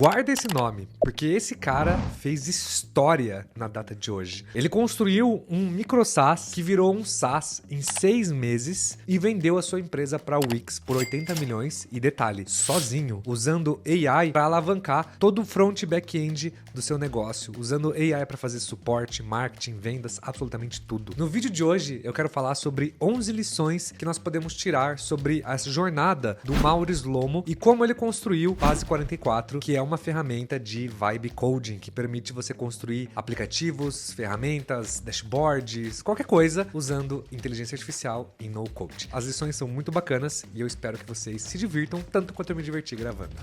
Guarda esse nome, porque esse cara fez história na data de hoje. Ele construiu um micro SaaS que virou um SaaS em 6 meses e vendeu a sua empresa para a Wix por 80 milhões e detalhe, sozinho, usando AI para alavancar todo o front e back-end do seu negócio, usando AI para fazer suporte, marketing, vendas, absolutamente tudo. No vídeo de hoje eu quero falar sobre 11 lições que nós podemos tirar sobre essa jornada do Mauro Slomo e como ele construiu Base 44, que é uma ferramenta de vibe coding que permite você construir aplicativos, ferramentas, dashboards, qualquer coisa usando inteligência artificial e no code. As lições são muito bacanas e eu espero que vocês se divirtam tanto quanto eu me diverti gravando.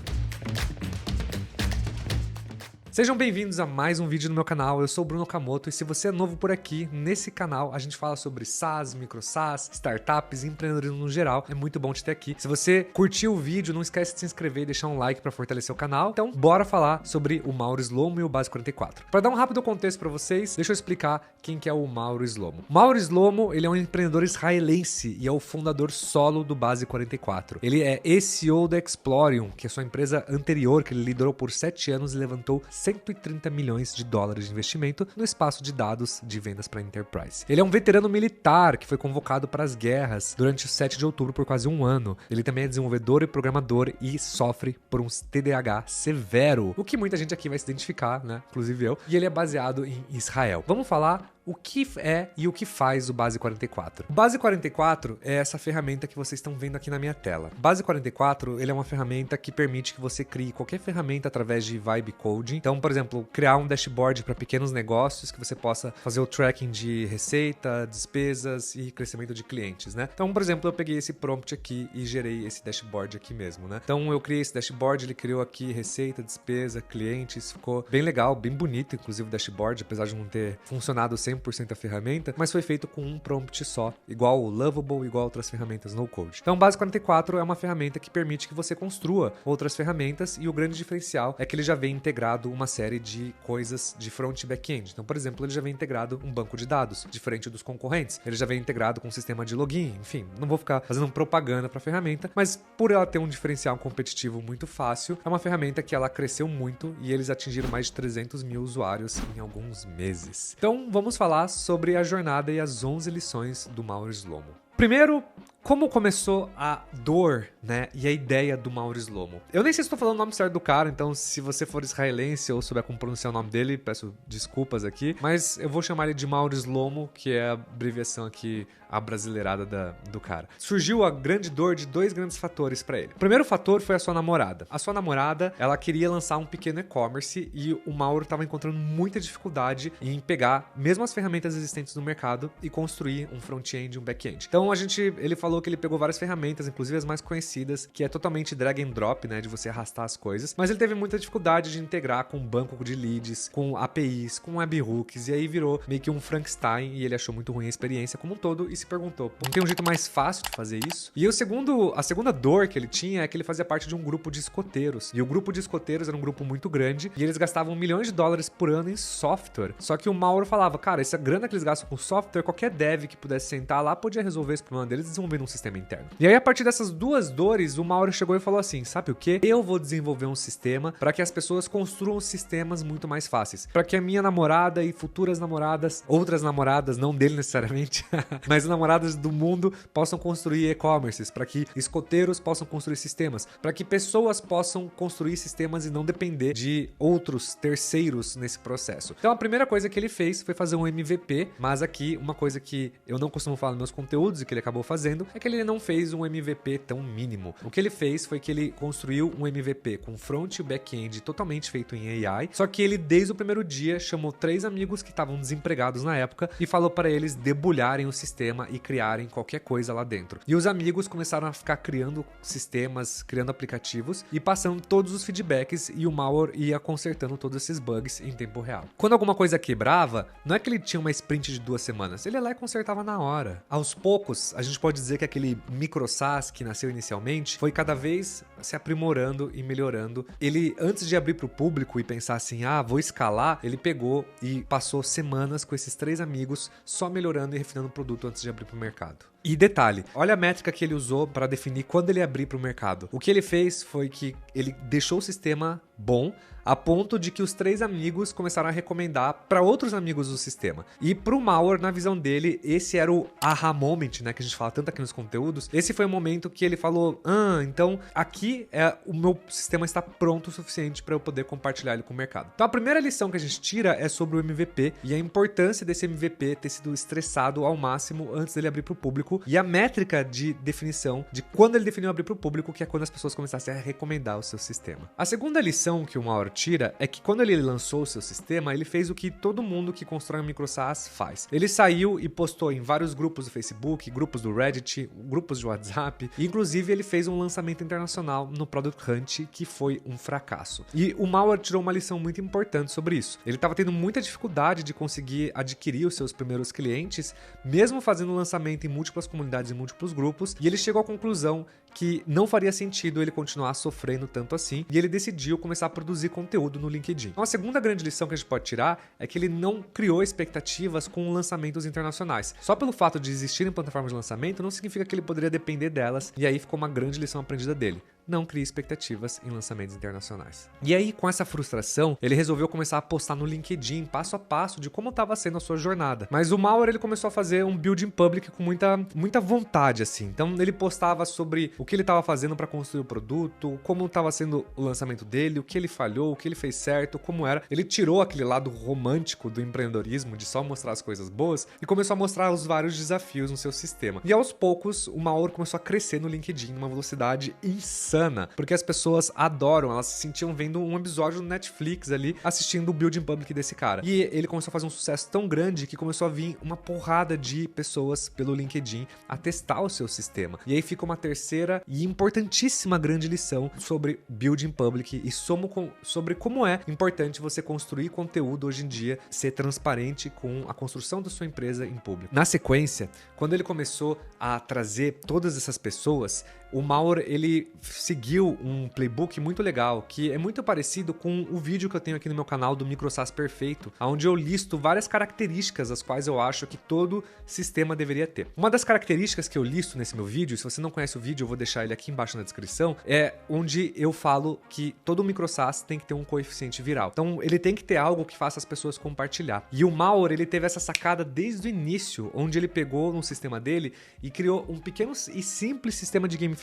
Sejam bem-vindos a mais um vídeo no meu canal, eu sou o Bruno Okamoto e se você é novo por aqui, nesse canal a gente fala sobre SaaS, micro SaaS, startups e empreendedorismo no geral, é muito bom te ter aqui. Se você curtiu o vídeo, não esquece de se inscrever e deixar um like para fortalecer o canal. Então, bora falar sobre o Mauro Slomo e o Base 44. Para dar um rápido contexto para vocês, deixa eu explicar quem que é o Mauro Slomo. Mauro Slomo, ele é um empreendedor israelense e é o fundador solo do Base 44. Ele é CEO da Explorium, que é sua empresa anterior, que ele liderou por 7 anos e levantou 130 milhões de dólares de investimento no espaço de dados de vendas para Enterprise. Ele é um veterano militar que foi convocado para as guerras durante o 7 de outubro por quase um ano. Ele também é desenvolvedor e programador e sofre por um TDAH severo, o que muita gente aqui vai se identificar, né? Inclusive eu. E ele é baseado em Israel. Vamos falar o que é e o que faz o Base 44. O Base 44 é essa ferramenta que vocês estão vendo aqui na minha tela. O Base 44 ele é uma ferramenta que permite que você crie qualquer ferramenta através de vibe coding. Então, por exemplo, criar um dashboard para pequenos negócios que você possa fazer o tracking de receita, despesas e crescimento de clientes, né? Então, por exemplo, eu peguei esse prompt aqui e gerei esse dashboard aqui mesmo, né? Então, eu criei esse dashboard, ele criou aqui receita, despesa, clientes, ficou bem legal, bem bonito, inclusive o dashboard, apesar de não ter funcionado 100% a ferramenta, mas foi feito com um prompt só, igual o Lovable, igual outras ferramentas no code. Então, o Base 44 é uma ferramenta que permite que você construa outras ferramentas e o grande diferencial é que ele já vem integrado uma série de coisas de front e back-end. Então, por exemplo, ele já vem integrado um banco de dados, diferente dos concorrentes. Ele já vem integrado com um sistema de login, enfim, não vou ficar fazendo propaganda para a ferramenta, mas por ela ter um diferencial competitivo muito fácil, é uma ferramenta que ela cresceu muito e eles atingiram mais de 300 mil usuários em alguns meses. Então, vamos falar sobre a jornada e as 11 lições do Mauro Slomo. Primeiro, como começou a dor, né, e a ideia do Mauro Slomo? Eu nem sei se estou falando o nome certo do cara, então se você for israelense ou souber como pronunciar o nome dele, peço desculpas aqui, mas eu vou chamar ele de Mauro Slomo, que é a abreviação aqui, a brasileirada do cara. Surgiu a grande dor de 2 grandes fatores para ele. O primeiro fator foi a sua namorada. A sua namorada, ela queria lançar um pequeno e-commerce e o Mauro estava encontrando muita dificuldade em pegar mesmo as ferramentas existentes no mercado e construir um front-end e um back-end. Então ele falou que ele pegou várias ferramentas, inclusive as mais conhecidas, que é totalmente drag and drop, né, de você arrastar as coisas, mas ele teve muita dificuldade de integrar com banco de leads, com APIs, com webhooks, e aí virou meio que um Frankenstein e ele achou muito ruim a experiência como um todo e se perguntou, não tem um jeito mais fácil de fazer isso? E a segunda dor que ele tinha é que ele fazia parte de um grupo de escoteiros, e o grupo de escoteiros era um grupo muito grande, e eles gastavam milhões de dólares por ano em software, só que o Mauro falava, cara, essa grana que eles gastam com software, qualquer dev que pudesse sentar lá podia resolver esse problema deles desenvolvendo um sistema interno. E aí, a partir dessas 2 dores, o Mauro chegou e falou assim, sabe o quê? Eu vou desenvolver um sistema para que as pessoas construam sistemas muito mais fáceis, para que a minha namorada e futuras namoradas, outras namoradas, não dele necessariamente, mas namoradas do mundo possam construir e-commerces, para que escoteiros possam construir sistemas, para que pessoas possam construir sistemas e não depender de outros terceiros nesse processo. Então, a primeira coisa que ele fez foi fazer um MVP, mas aqui, uma coisa que eu não costumo falar nos meus conteúdos e que ele acabou fazendo, é que ele não fez um MVP tão mínimo. O que ele fez foi que ele construiu um MVP com front e back-end totalmente feito em AI, só que ele, desde o primeiro dia, chamou 3 amigos que estavam desempregados na época e falou para eles debulharem o sistema e criarem qualquer coisa lá dentro. E os amigos começaram a ficar criando sistemas, criando aplicativos e passando todos os feedbacks e o Mauro ia consertando todos esses bugs em tempo real. Quando alguma coisa quebrava, não é que ele tinha uma sprint de 2 semanas, ele ia lá e consertava na hora. Aos poucos, a gente pode dizer que aquele micro SaaS que nasceu inicialmente foi cada vez se aprimorando e melhorando. Ele, antes de abrir para o público e pensar assim, vou escalar, ele pegou e passou semanas com esses 3 amigos só melhorando e refinando o produto antes de abrir para o mercado. E detalhe, olha a métrica que ele usou para definir quando ele abrir para o mercado. O que ele fez foi que ele deixou o sistema bom, a ponto de que os 3 amigos começaram a recomendar para outros amigos do sistema. E pro Mauer, na visão dele, esse era o aha moment, né, que a gente fala tanto aqui nos conteúdos. Esse foi o momento que ele falou, então aqui o meu sistema está pronto o suficiente para eu poder compartilhar ele com o mercado. Então a primeira lição que a gente tira é sobre o MVP e a importância desse MVP ter sido estressado ao máximo antes dele abrir para o público, e a métrica de definição de quando ele definiu abrir para o público, que é quando as pessoas começassem a recomendar o seu sistema. A segunda lição que o Mauer tira é que quando ele lançou o seu sistema, ele fez o que todo mundo que constrói um micro SaaS faz. Ele saiu e postou em vários grupos do Facebook, grupos do Reddit, grupos de WhatsApp, e inclusive ele fez um lançamento internacional no Product Hunt que foi um fracasso. E o Mauer tirou uma lição muito importante sobre isso. Ele estava tendo muita dificuldade de conseguir adquirir os seus primeiros clientes, mesmo fazendo lançamento em múltiplas comunidades e múltiplos grupos, e ele chegou à conclusão que não faria sentido ele continuar sofrendo tanto assim, e ele decidiu começar a produzir conteúdo no LinkedIn. Então a segunda grande lição que a gente pode tirar é que ele não criou expectativas com lançamentos internacionais. Só pelo fato de existirem plataformas de lançamento não significa que ele poderia depender delas, e aí ficou uma grande lição aprendida dele. Não crie expectativas em lançamentos internacionais. E aí, com essa frustração, ele resolveu começar a postar no LinkedIn, passo a passo, de como estava sendo a sua jornada. Mas o Mauer, ele começou a fazer um building public com muita vontade, assim. Então, ele postava sobre o que ele estava fazendo para construir o produto, como estava sendo o lançamento dele, o que ele falhou, o que ele fez certo, como era. Ele tirou aquele lado romântico do empreendedorismo, de só mostrar as coisas boas, e começou a mostrar os vários desafios no seu sistema. E aos poucos, o Mauer começou a crescer no LinkedIn numa velocidade insana, porque as pessoas adoram, elas se sentiam vendo um episódio no Netflix ali, assistindo o building public desse cara. E ele começou a fazer um sucesso tão grande que começou a vir uma porrada de pessoas pelo LinkedIn a testar o seu sistema. E aí fica uma terceira e importantíssima grande lição sobre building public e sobre como é importante você construir conteúdo hoje em dia, ser transparente com a construção da sua empresa em público. Na sequência, quando ele começou a trazer todas essas pessoas, o Mauer, ele seguiu um playbook muito legal, que é muito parecido com o vídeo que eu tenho aqui no meu canal do Micro SaaS Perfeito, onde eu listo várias características as quais eu acho que todo sistema deveria ter. Uma das características que eu listo nesse meu vídeo, se você não conhece o vídeo, eu vou deixar ele aqui embaixo na descrição, é onde eu falo que todo Micro SaaS tem que ter um coeficiente viral. Então, ele tem que ter algo que faça as pessoas compartilhar. E o Mauer, ele teve essa sacada desde o início, onde ele pegou no sistema dele e criou um pequeno e simples sistema de gamification,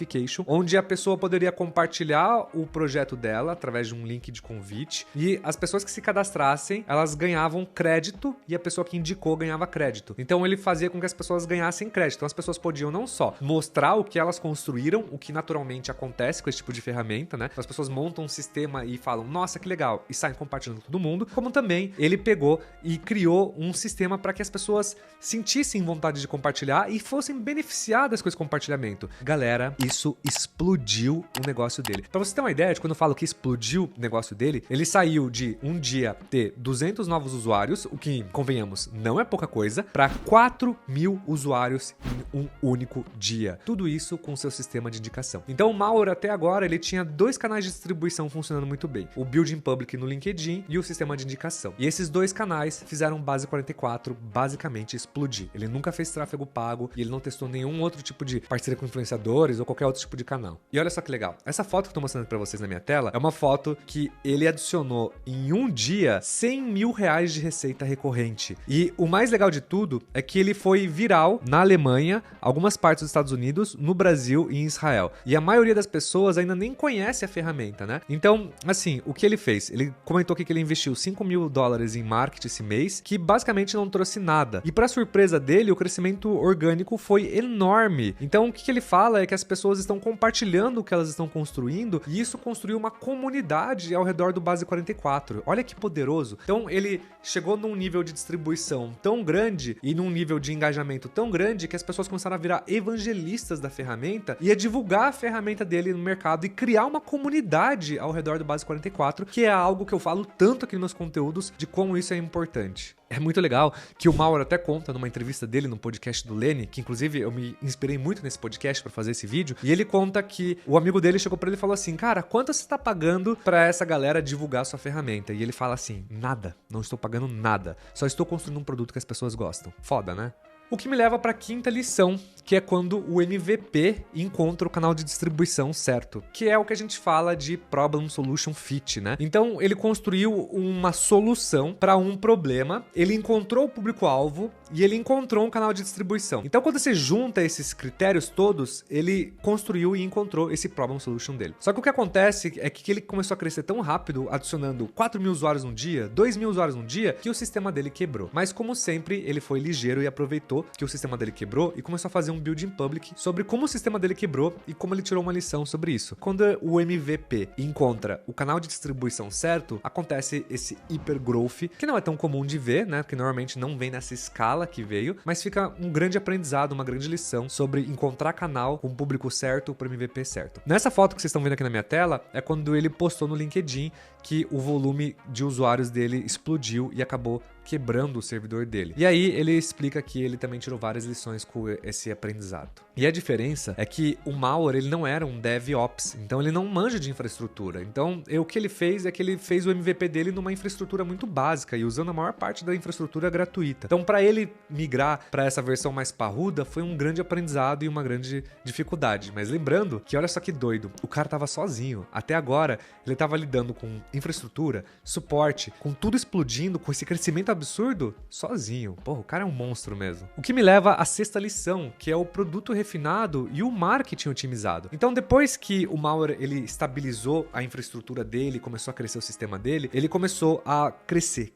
onde a pessoa poderia compartilhar o projeto dela através de um link de convite, e as pessoas que se cadastrassem, elas ganhavam crédito, e a pessoa que indicou ganhava crédito. Então ele fazia com que as pessoas ganhassem crédito. Então as pessoas podiam não só mostrar o que elas construíram, o que naturalmente acontece com esse tipo de ferramenta, né? Então, as pessoas montam um sistema e falam, nossa, que legal, e saem compartilhando com todo mundo, como também ele pegou e criou um sistema para que as pessoas sentissem vontade de compartilhar e fossem beneficiadas com esse compartilhamento. Galera, isso explodiu o negócio dele. Pra você ter uma ideia de quando eu falo que explodiu o negócio dele, ele saiu de um dia ter 200 novos usuários, o que, convenhamos, não é pouca coisa, para 4.000 usuários em um único dia. Tudo isso com o seu sistema de indicação. Então o Mauer, até agora, ele tinha 2 canais de distribuição funcionando muito bem. O Building Public no LinkedIn e o sistema de indicação. E esses 2 canais fizeram Base 44 basicamente explodir. Ele nunca fez tráfego pago e ele não testou nenhum outro tipo de parceria com influenciadores ou qualquer outro tipo de canal. E olha só que legal. Essa foto que eu tô mostrando pra vocês na minha tela é uma foto que ele adicionou em um dia 100 mil reais de receita recorrente. E o mais legal de tudo é que ele foi viral na Alemanha, algumas partes dos Estados Unidos, no Brasil e em Israel. E a maioria das pessoas ainda nem conhece a ferramenta, né? Então, assim, o que ele fez? Ele comentou aqui que ele investiu $5 mil em marketing esse mês, que basicamente não trouxe nada. E pra surpresa dele, o crescimento orgânico foi enorme. Então, o que ele fala é que as pessoas estão compartilhando o que elas estão construindo, e isso construiu uma comunidade ao redor do Base 44. Olha que poderoso. Então, ele chegou num nível de distribuição tão grande e num nível de engajamento tão grande que as pessoas começaram a virar evangelistas da ferramenta e a divulgar a ferramenta dele no mercado e criar uma comunidade ao redor do Base 44, que é algo que eu falo tanto aqui nos meus conteúdos de como isso é importante. É muito legal que o Mauer até conta numa entrevista dele no podcast do Lenny, que inclusive eu me inspirei muito nesse podcast pra fazer esse vídeo, e ele conta que o amigo dele chegou pra ele e falou assim, cara, quanto você tá pagando pra essa galera divulgar sua ferramenta? E ele fala assim, nada, não estou pagando nada, só estou construindo um produto que as pessoas gostam. Foda, né? O que me leva para a quinta lição, que é quando o MVP encontra o canal de distribuição certo, que é o que a gente fala de Problem Solution Fit, né? Então, ele construiu uma solução para um problema, ele encontrou o público-alvo e ele encontrou um canal de distribuição. Então, quando você junta esses critérios todos, ele construiu e encontrou esse Problem Solution dele. Só que o que acontece é que ele começou a crescer tão rápido, adicionando 4.000 usuários num dia, 2.000 usuários num dia, que o sistema dele quebrou. Mas, como sempre, ele foi ligeiro e aproveitou que o sistema dele quebrou e começou a fazer um build in public sobre como o sistema dele quebrou e como ele tirou uma lição sobre isso. Quando o MVP encontra o canal de distribuição certo, acontece esse hypergrowth, que não é tão comum de ver, né? Porque normalmente não vem nessa escala que veio, mas fica um grande aprendizado, uma grande lição sobre encontrar canal com o público certo para o MVP certo. Nessa foto que vocês estão vendo aqui na minha tela, é quando ele postou no LinkedIn que o volume de usuários dele explodiu e acabou quebrando o servidor dele. E aí ele explica que ele também tirou várias lições com esse aprendizado. E a diferença é que o Mauer, ele não era um DevOps, então ele não manja de infraestrutura. Então, o que ele fez é que ele fez o MVP dele numa infraestrutura muito básica e usando a maior parte da infraestrutura gratuita. Então, para ele migrar para essa versão mais parruda, foi um grande aprendizado e uma grande dificuldade. Mas lembrando que, olha só que doido, o cara tava sozinho. Até agora, ele tava lidando com infraestrutura, suporte, com tudo explodindo, com esse crescimento absurdo, sozinho. Porra, o cara é um monstro mesmo. O que me leva à sexta lição, que é o produto refinado e o marketing otimizado. Então, depois que o Mauer, ele estabilizou a infraestrutura dele, começou a crescer o sistema dele, ele começou a crescer.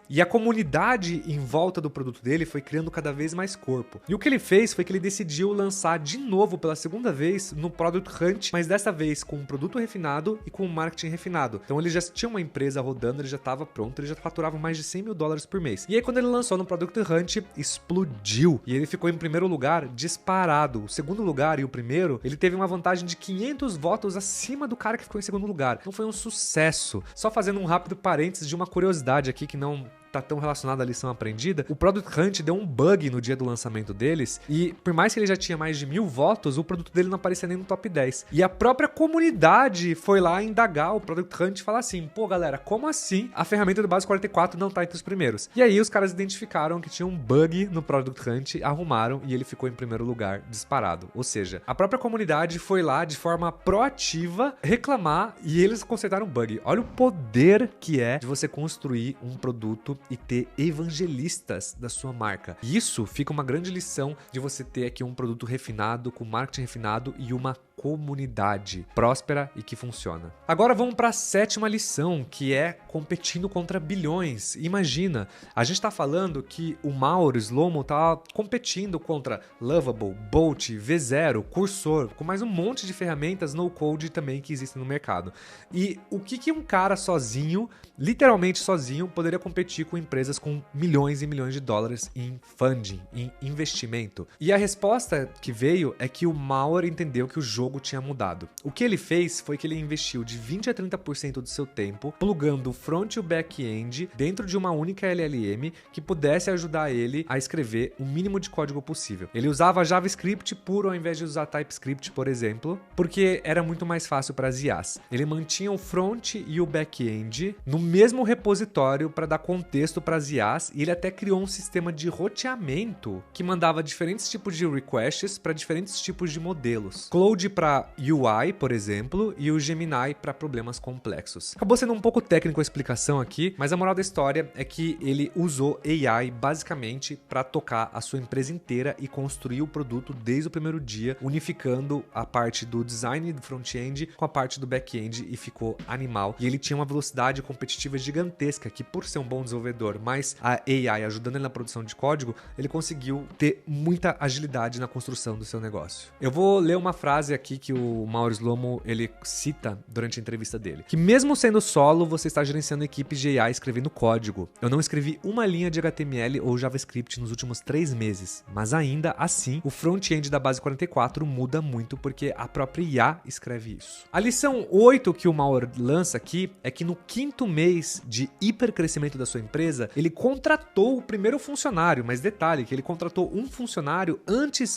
E a comunidade em volta do produto dele foi criando cada vez mais corpo. E o que ele fez foi que ele decidiu lançar de novo, pela segunda vez, no Product Hunt, mas dessa vez com um produto refinado e com um marketing refinado. Então, ele já tinha uma empresa rodando, ele já estava pronto, ele já faturava mais de $100.000 por mês. E aí, quando ele lançou no Product Hunt, explodiu. E ele ficou em primeiro lugar disparado. O segundo lugar e o primeiro, ele teve uma vantagem de 500 votos acima do cara que ficou em segundo lugar. Então foi um sucesso. Só fazendo um rápido parênteses de uma curiosidade aqui que não tá tão relacionado à lição aprendida, o Product Hunt deu um bug no dia do lançamento deles e por mais que ele já tinha mais de 1.000 votos, o produto dele não aparecia nem no top 10. E a própria comunidade foi lá indagar o Product Hunt e falar assim, pô galera, como assim a ferramenta do Base 44 não tá entre os primeiros? E aí os caras identificaram que tinha um bug no Product Hunt, arrumaram e ele ficou em primeiro lugar disparado. Ou seja, a própria comunidade foi lá de forma proativa reclamar e eles consertaram o bug. Olha o poder que é de você construir um produto e ter evangelistas da sua marca. E isso fica uma grande lição de você ter aqui um produto refinado, com marketing refinado e uma comunidade próspera e que funciona. Agora vamos para a sétima lição, que é competindo contra bilhões. Imagina, a gente está falando que o Mauer Slomo tá competindo contra Lovable, Bolt, V0, Cursor, com mais um monte de ferramentas no-code também que existem no mercado. E o que um cara sozinho, literalmente sozinho, poderia competir com empresas com milhões e milhões de dólares em funding, em investimento? E a resposta que veio é que o Mauer entendeu que o jogo tinha mudado. O que ele fez foi que ele investiu de 20% a 30% do seu tempo plugando o front e o back-end dentro de uma única LLM que pudesse ajudar ele a escrever o mínimo de código possível. Ele usava JavaScript puro ao invés de usar TypeScript, por exemplo, porque era muito mais fácil para as IAs. Ele mantinha o front e o back-end no mesmo repositório para dar contexto para as IAs e ele até criou um sistema de roteamento que mandava diferentes tipos de requests para diferentes tipos de modelos. Claude para UI, por exemplo, e o Gemini para problemas complexos. Acabou sendo um pouco técnico a explicação aqui, mas a moral da história é que ele usou AI basicamente para tocar a sua empresa inteira e construir o produto desde o primeiro dia, unificando a parte do design do front-end com a parte do back-end e ficou animal. E ele tinha uma velocidade competitiva gigantesca que, por ser um bom desenvolvedor, mas a AI ajudando ele na produção de código, ele conseguiu ter muita agilidade na construção do seu negócio. Eu vou ler uma frase aqui que o Mauer Slomo ele cita durante a entrevista dele, que mesmo sendo solo, você está gerenciando equipes de AI escrevendo código. Eu não escrevi uma linha de HTML ou JavaScript nos últimos 3 meses, mas ainda assim, o front-end da Base 44 muda muito porque a própria IA escreve isso. A lição 8 que o Mauer lança aqui é que no 5º mês de hipercrescimento da sua empresa, ele contratou o primeiro funcionário, mas detalhe que ele contratou um funcionário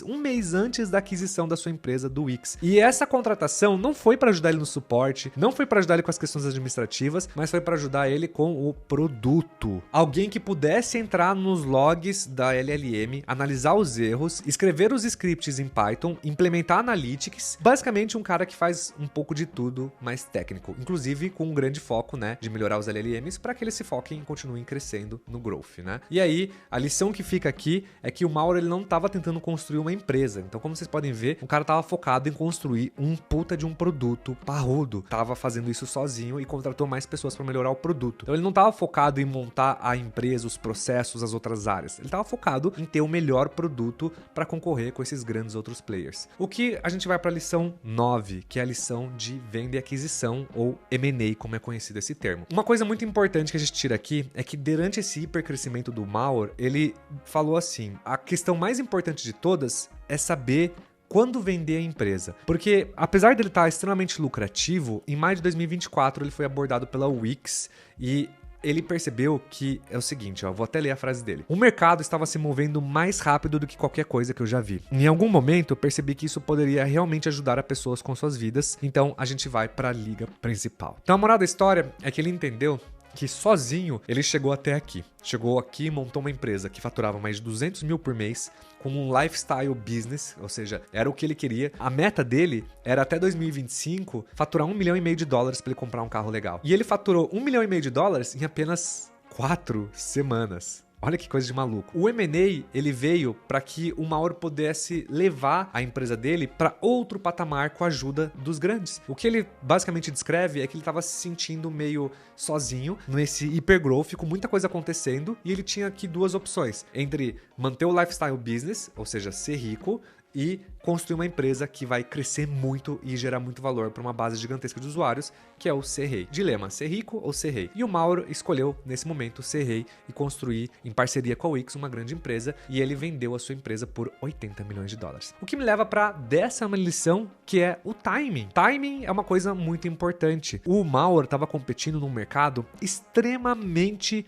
um mês antes da aquisição da sua empresa do Wix. E essa contratação não foi para ajudar ele no suporte, não foi para ajudar ele com as questões administrativas, mas foi para ajudar ele com o produto. Alguém que pudesse entrar nos logs da LLM, analisar os erros, escrever os scripts em Python, implementar Analytics, basicamente um cara que faz um pouco de tudo mais técnico, inclusive com um grande foco, né, de melhorar os LLMs para que eles se foquem e continuem crescendo no growth, né? E aí, a lição que fica aqui é que o Mauro ele não estava tentando construir uma empresa. Então, como vocês podem ver, o cara estava focado em construir um puta de um produto parrudo. Tava fazendo isso sozinho e contratou mais pessoas para melhorar o produto. Então, ele não estava focado em montar a empresa, os processos, as outras áreas. Ele estava focado em ter o melhor produto para concorrer com esses grandes outros players. O que a gente vai para a lição 9, que é a lição de venda e aquisição, ou M&A, como é conhecido esse termo. Uma coisa muito importante que a gente tira aqui é que durante esse hipercrescimento do Maurer, ele falou assim, a questão mais importante de todas é saber quando vender a empresa. Porque, apesar dele estar extremamente lucrativo, em maio de 2024 ele foi abordado pela Wix e ele percebeu que é o seguinte, ó, vou até ler a frase dele. O mercado estava se movendo mais rápido do que qualquer coisa que eu já vi. Em algum momento eu percebi que isso poderia realmente ajudar as pessoas com suas vidas, então a gente vai para a liga principal. Então a moral da história é que ele entendeu que sozinho ele chegou até aqui. Chegou aqui e montou uma empresa que faturava mais de 200 mil por mês, com um lifestyle business, ou seja, era o que ele queria. A meta dele era até 2025 faturar $1,5 milhão para ele comprar um carro legal. E ele faturou $1,5 milhão em apenas 4 semanas. Olha que coisa de maluco. O M&A, ele veio para que o Mauro pudesse levar a empresa dele para outro patamar com a ajuda dos grandes. O que ele basicamente descreve é que ele estava se sentindo meio sozinho nesse hipergrowth, com muita coisa acontecendo, e ele tinha aqui duas opções, entre manter o lifestyle business, ou seja, ser rico, e construir uma empresa que vai crescer muito e gerar muito valor para uma base gigantesca de usuários, que é o ser rei. Dilema, ser rico ou ser rei? E o Mauro escolheu, nesse momento, ser rei e construir, em parceria com a Wix, uma grande empresa, e ele vendeu a sua empresa por $80 milhões. O que me leva para a 10ª lição, que é o timing. Timing é uma coisa muito importante. O Mauro estava competindo num mercado extremamente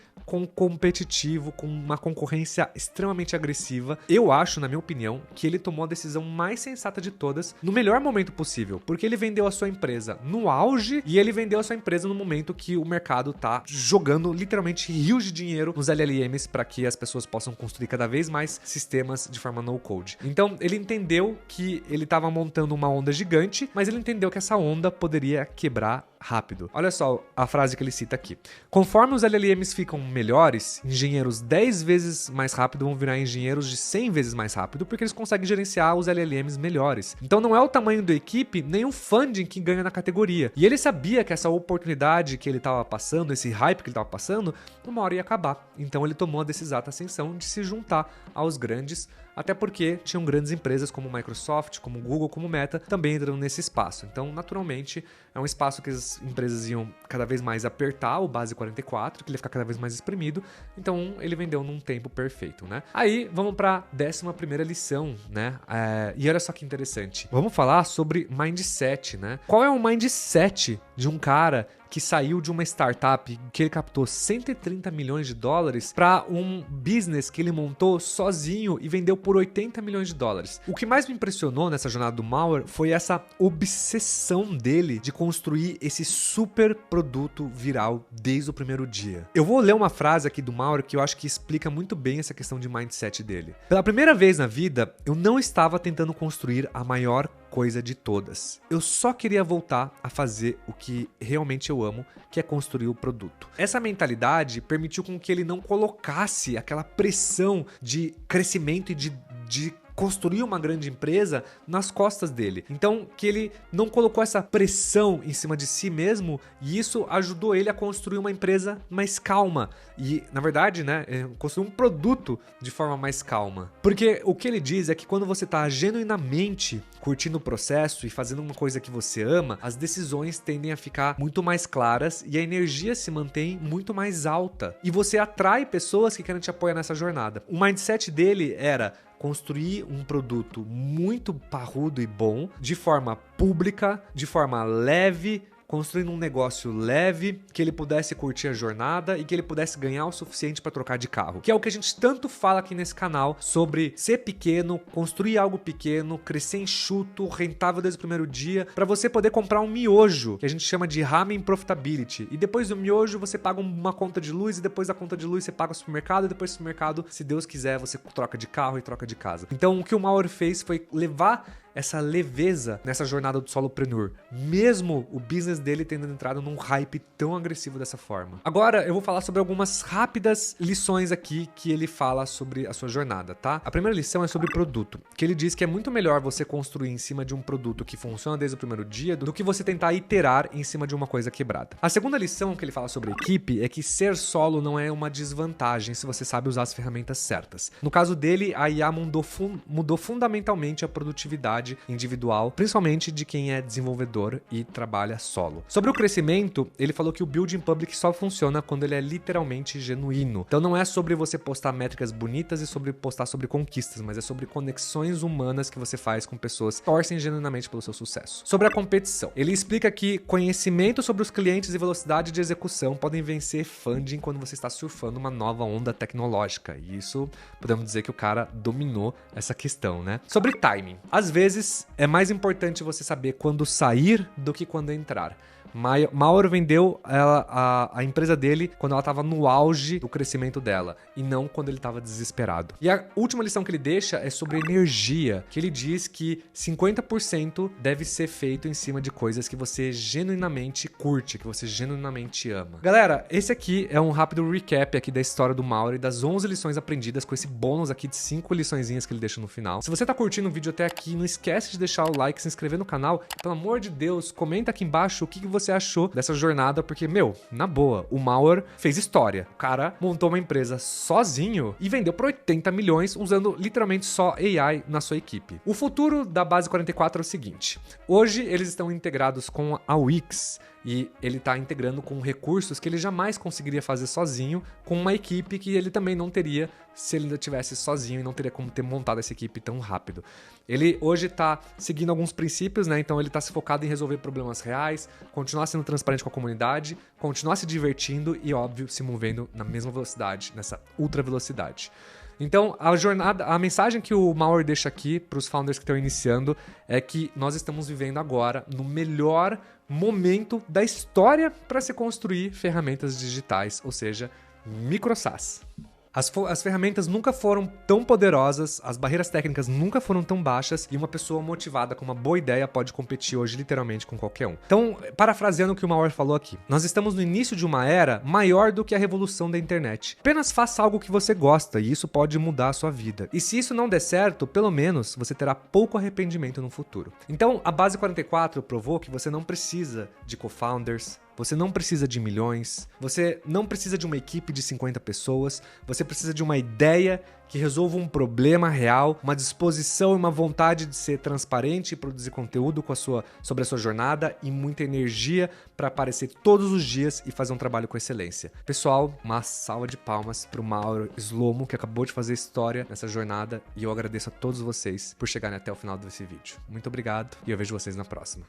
competitivo, com uma concorrência extremamente agressiva. Eu acho, na minha opinião, que ele tomou a decisão mais sensata de todas no melhor momento possível, porque ele vendeu a sua empresa no auge e ele vendeu a sua empresa no momento que o mercado tá jogando literalmente rios de dinheiro nos LLMs para que as pessoas possam construir cada vez mais sistemas de forma no-code. Então, ele entendeu que ele estava montando uma onda gigante, mas ele entendeu que essa onda poderia quebrar rápido. Olha só a frase que ele cita aqui. Conforme os LLMs ficam melhores, engenheiros 10 vezes mais rápido vão virar engenheiros de 100 vezes mais rápido, porque eles conseguem gerenciar os LLMs melhores. Então não é o tamanho da equipe, nem o funding que ganha na categoria. E ele sabia que essa oportunidade que ele estava passando, esse hype que ele estava passando, uma hora ia acabar. Então ele tomou a exata ascensão de se juntar aos grandes, até porque tinham grandes empresas como Microsoft, como Google, como Meta, também entrando nesse espaço. Então, naturalmente, é um espaço que as empresas iam cada vez mais apertar, o base 44, que ele ia ficar cada vez mais espremido. Então, ele vendeu num tempo perfeito, né? Aí, vamos para a 11ª lição, né? E olha só que interessante. Vamos falar sobre mindset, né? Qual é o mindset de um cara que saiu de uma startup que ele captou $130 milhões para um business que ele montou sozinho e vendeu por $80 milhões? O que mais me impressionou nessa jornada do Maurer foi essa obsessão dele de construir esse super produto viral desde o primeiro dia. Eu vou ler uma frase aqui do Maurer que eu acho que explica muito bem essa questão de mindset dele. Pela primeira vez na vida, eu não estava tentando construir a maior coisa de todas. Eu só queria voltar a fazer o que realmente eu amo, que é construir o produto. Essa mentalidade permitiu com que ele não colocasse aquela pressão de crescimento e de construir uma grande empresa nas costas dele. Então, que ele não colocou essa pressão em cima de si mesmo, e isso ajudou ele a construir uma empresa mais calma. E, na verdade, né, construir um produto de forma mais calma. Porque o que ele diz é que quando você está genuinamente curtindo o processo e fazendo uma coisa que você ama, as decisões tendem a ficar muito mais claras e a energia se mantém muito mais alta. E você atrai pessoas que querem te apoiar nessa jornada. O mindset dele era construir um produto muito parrudo e bom, de forma pública, de forma leve, construindo um negócio leve, que ele pudesse curtir a jornada e que ele pudesse ganhar o suficiente para trocar de carro. Que é o que a gente tanto fala aqui nesse canal sobre ser pequeno, construir algo pequeno, crescer enxuto, rentável desde o primeiro dia, para você poder comprar um miojo, que a gente chama de ramen profitability. E depois do miojo você paga uma conta de luz, e depois da conta de luz você paga o supermercado, e depois do supermercado, se Deus quiser, você troca de carro e troca de casa. Então o que o Maurer fez foi levar essa leveza nessa jornada do solopreneur, mesmo o business dele tendo entrado num hype tão agressivo dessa forma. Agora eu vou falar sobre algumas rápidas lições aqui que ele fala sobre a sua jornada, tá? A primeira lição é sobre produto, que ele diz que é muito melhor você construir em cima de um produto que funciona desde o primeiro dia do que você tentar iterar em cima de uma coisa quebrada. A segunda lição que ele fala sobre equipe é que ser solo não é uma desvantagem se você sabe usar as ferramentas certas. No caso dele, a IA mudou fundamentalmente a produtividade individual, principalmente de quem é desenvolvedor e trabalha solo. Sobre o crescimento, ele falou que o build in public só funciona quando ele é literalmente genuíno. Então não é sobre você postar métricas bonitas e sobre postar sobre conquistas, mas é sobre conexões humanas que você faz com pessoas que torcem genuinamente pelo seu sucesso. Sobre a competição, ele explica que conhecimento sobre os clientes e velocidade de execução podem vencer funding quando você está surfando uma nova onda tecnológica. E isso, podemos dizer que o cara dominou essa questão, né? Sobre timing. Às vezes é mais importante você saber quando sair do que quando entrar. Maurer vendeu a empresa dele quando ela estava no auge do crescimento dela e não quando ele estava desesperado. E a última lição que ele deixa é sobre energia, que ele diz que 50% deve ser feito em cima de coisas que você genuinamente curte, que você genuinamente ama. Galera, esse aqui é um rápido recap aqui da história do Maurer e das 11 lições aprendidas com esse bônus aqui de 5 liçõezinhas que ele deixa no final. Se você tá curtindo o vídeo até aqui, não esquece de deixar o like, se inscrever no canal. Pelo amor de Deus, comenta aqui embaixo o que você achou dessa jornada, porque, na boa, o Maurer fez história. O cara montou uma empresa sozinho e vendeu por 80 milhões usando literalmente só AI na sua equipe. O futuro da Base 44 é o seguinte: hoje eles estão integrados com a Wix e ele está integrando com recursos que ele jamais conseguiria fazer sozinho, com uma equipe que ele também não teria se ele ainda estivesse sozinho e não teria como ter montado essa equipe tão rápido. Ele hoje está seguindo alguns princípios, né? Então ele está se focado em resolver problemas reais, continuar sendo transparente com a comunidade, continuar se divertindo e, óbvio, se movendo na mesma velocidade, nessa ultra velocidade. Então, a mensagem que o Maurer deixa aqui para os founders que estão iniciando é que nós estamos vivendo agora no melhor momento da história para se construir ferramentas digitais, ou seja, micro SaaS. As ferramentas nunca foram tão poderosas, as barreiras técnicas nunca foram tão baixas e uma pessoa motivada com uma boa ideia pode competir hoje literalmente com qualquer um. Então, parafraseando o que o Maurer falou aqui, nós estamos no início de uma era maior do que a revolução da internet. Apenas faça algo que você gosta e isso pode mudar a sua vida. E se isso não der certo, pelo menos você terá pouco arrependimento no futuro. Então, a Base 44 provou que você não precisa de co-founders, você não precisa de milhões, você não precisa de uma equipe de 50 pessoas, você precisa de uma ideia que resolva um problema real, uma disposição e uma vontade de ser transparente e produzir conteúdo sobre a sua jornada e muita energia para aparecer todos os dias e fazer um trabalho com excelência. Pessoal, uma salva de palmas para o Maurer Slomo, que acabou de fazer história nessa jornada, e eu agradeço a todos vocês por chegarem até o final desse vídeo. Muito obrigado e eu vejo vocês na próxima.